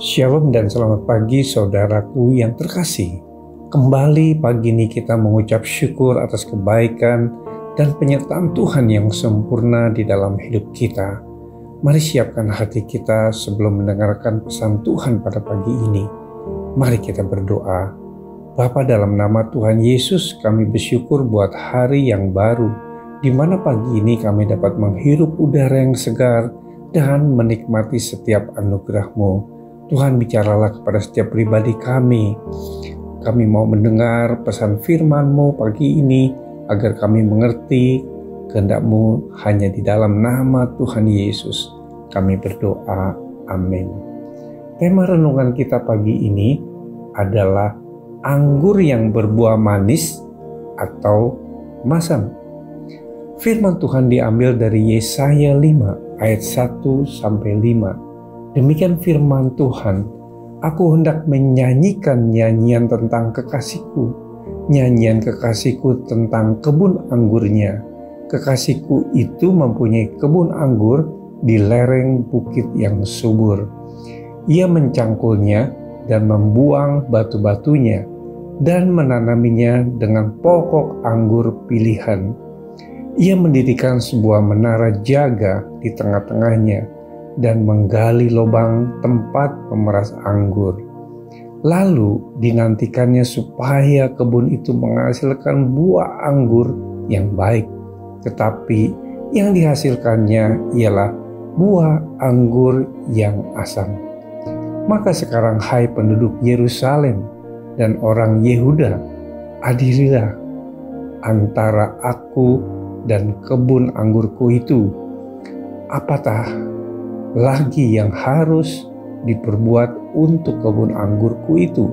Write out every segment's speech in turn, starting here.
Shalom dan selamat pagi saudaraku yang terkasih. Kembali pagi ini kita mengucap syukur atas kebaikan dan penyertaan Tuhan yang sempurna di dalam hidup kita. Mari siapkan hati kita sebelum mendengarkan pesan Tuhan pada pagi ini. Mari kita berdoa. Bapa, dalam nama Tuhan Yesus kami bersyukur buat hari yang baru, di mana pagi ini kami dapat menghirup udara yang segar dan menikmati setiap anugerah-Mu. Tuhan, bicaralah kepada setiap pribadi kami. Kami mau mendengar pesan firman-Mu pagi ini agar kami mengerti kehendak-Mu hanya di dalam nama Tuhan Yesus. Kami berdoa, amin. Tema renungan kita pagi ini adalah anggur yang berbuah manis atau masam. Firman Tuhan diambil dari Yesaya 5 ayat 1-5. Demikian firman Tuhan, aku hendak menyanyikan nyanyian tentang kekasihku, nyanyian kekasihku tentang kebun anggurnya. Kekasihku itu mempunyai kebun anggur di lereng bukit yang subur. Ia mencangkulnya dan membuang batu-batunya dan menanaminya dengan pokok anggur pilihan. Ia mendirikan sebuah menara jaga di tengah-tengahnya dan menggali lubang tempat pemeras anggur. Lalu dinantikannya supaya kebun itu menghasilkan buah anggur yang baik, tetapi yang dihasilkannya ialah buah anggur yang asam. Maka sekarang, hai penduduk Yerusalem dan orang Yehuda, adililah antara aku dan kebun anggurku itu. Apatah lagi yang harus diperbuat untuk kebun anggurku itu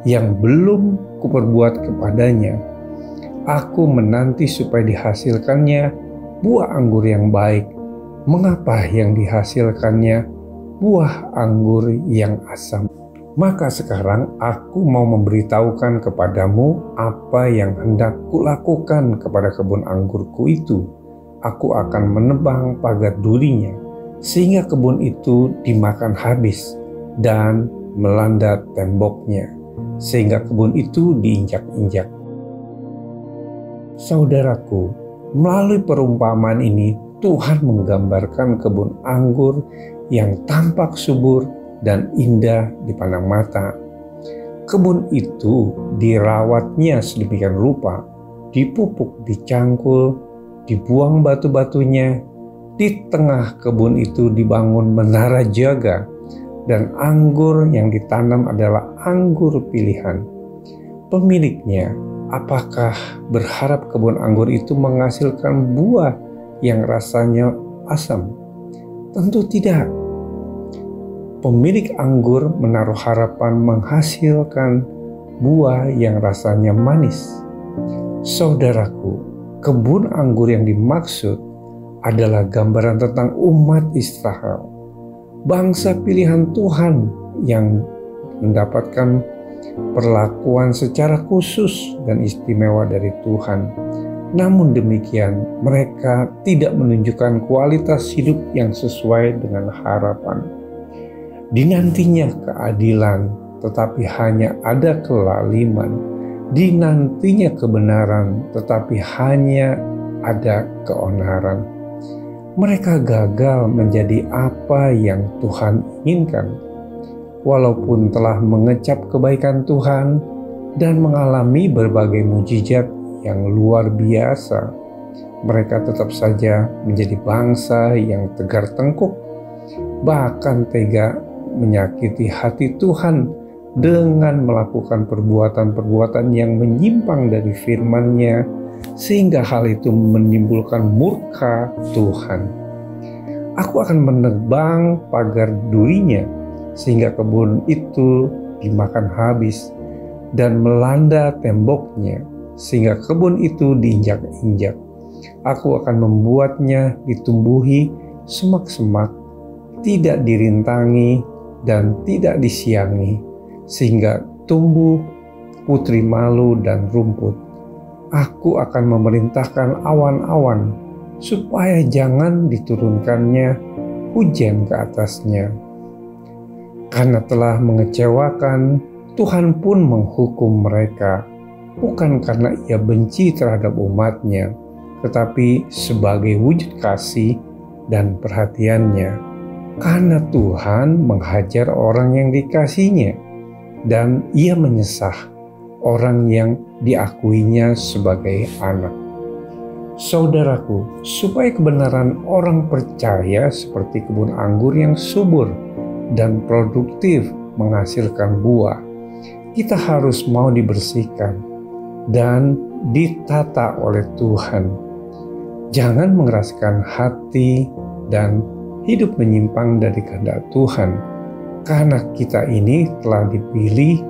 yang belum kuperbuat kepadanya? Aku menanti supaya dihasilkannya buah anggur yang baik. Mengapa yang dihasilkannya buah anggur yang asam? Maka sekarang aku mau memberitahukan kepadamu apa yang hendak kulakukan kepada kebun anggurku itu. Aku akan menebang pagar durinya, sehingga kebun itu dimakan habis, dan melanda temboknya, sehingga kebun itu diinjak-injak. Saudaraku, melalui perumpamaan ini, Tuhan menggambarkan kebun anggur yang tampak subur dan indah dipandang mata. Kebun itu dirawatnya sedemikian rupa, dipupuk, dicangkul, dibuang batu-batunya. Di tengah kebun itu dibangun menara jaga, dan anggur yang ditanam adalah anggur pilihan. Pemiliknya apakah berharap kebun anggur itu menghasilkan buah yang rasanya asam? Tentu tidak. Pemilik anggur menaruh harapan menghasilkan buah yang rasanya manis. Saudaraku, kebun anggur yang dimaksud adalah gambaran tentang umat Israel, bangsa pilihan Tuhan yang mendapatkan perlakuan secara khusus dan istimewa dari Tuhan. Namun demikian, mereka tidak menunjukkan kualitas hidup yang sesuai dengan harapan. Dinantinya keadilan, tetapi hanya ada kelaliman. Dinantinya kebenaran, tetapi hanya ada keonaran. Mereka gagal menjadi apa yang Tuhan inginkan. Walaupun telah mengecap kebaikan Tuhan dan mengalami berbagai mujizat yang luar biasa, mereka tetap saja menjadi bangsa yang tegar tengkuk, bahkan tega menyakiti hati Tuhan dengan melakukan perbuatan-perbuatan yang menyimpang dari firman-Nya, sehingga hal itu menimbulkan murka Tuhan. Aku akan menebang pagar durinya, sehingga kebun itu dimakan habis, dan melanda temboknya, sehingga kebun itu diinjak-injak. Aku akan membuatnya ditumbuhi semak-semak, tidak dirintangi dan tidak disiangi, sehingga tumbuh putri malu dan rumput. Aku akan memerintahkan awan-awan supaya jangan diturunkannya hujan ke atasnya. Karena telah mengecewakan, Tuhan pun menghukum mereka, bukan karena ia benci terhadap umatnya, tetapi sebagai wujud kasih dan perhatiannya. Karena Tuhan menghajar orang yang dikasihinya, dan ia menyesah orang yang diakuinya sebagai anak. Saudaraku, supaya kebenaran orang percaya seperti kebun anggur yang subur dan produktif menghasilkan buah, kita harus mau dibersihkan dan ditata oleh Tuhan. Jangan mengeraskan hati dan hidup menyimpang dari kehendak Tuhan, karena kita ini telah dipilih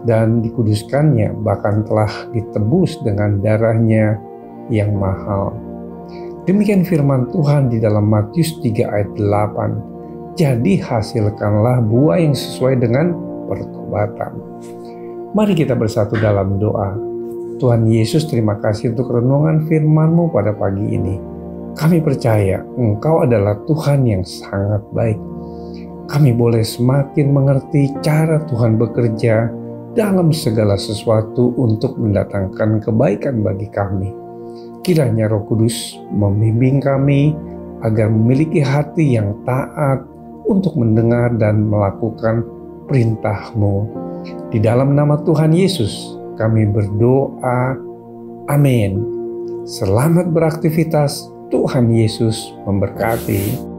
dan dikuduskannya, bahkan telah ditebus dengan darahnya yang mahal. Demikian firman Tuhan di dalam Matius 3 ayat 8. Jadi hasilkanlah buah yang sesuai dengan pertobatan. Mari kita bersatu dalam doa. Tuhan Yesus, terima kasih untuk renungan firman-Mu pada pagi ini. Kami percaya Engkau adalah Tuhan yang sangat baik. Kami boleh semakin mengerti cara Tuhan bekerja dalam segala sesuatu untuk mendatangkan kebaikan bagi kami. Kiranya Roh Kudus membimbing kami agar memiliki hati yang taat untuk mendengar dan melakukan perintah-Mu. Di dalam nama Tuhan Yesus kami berdoa. Amin. Selamat beraktivitas. Tuhan Yesus memberkati.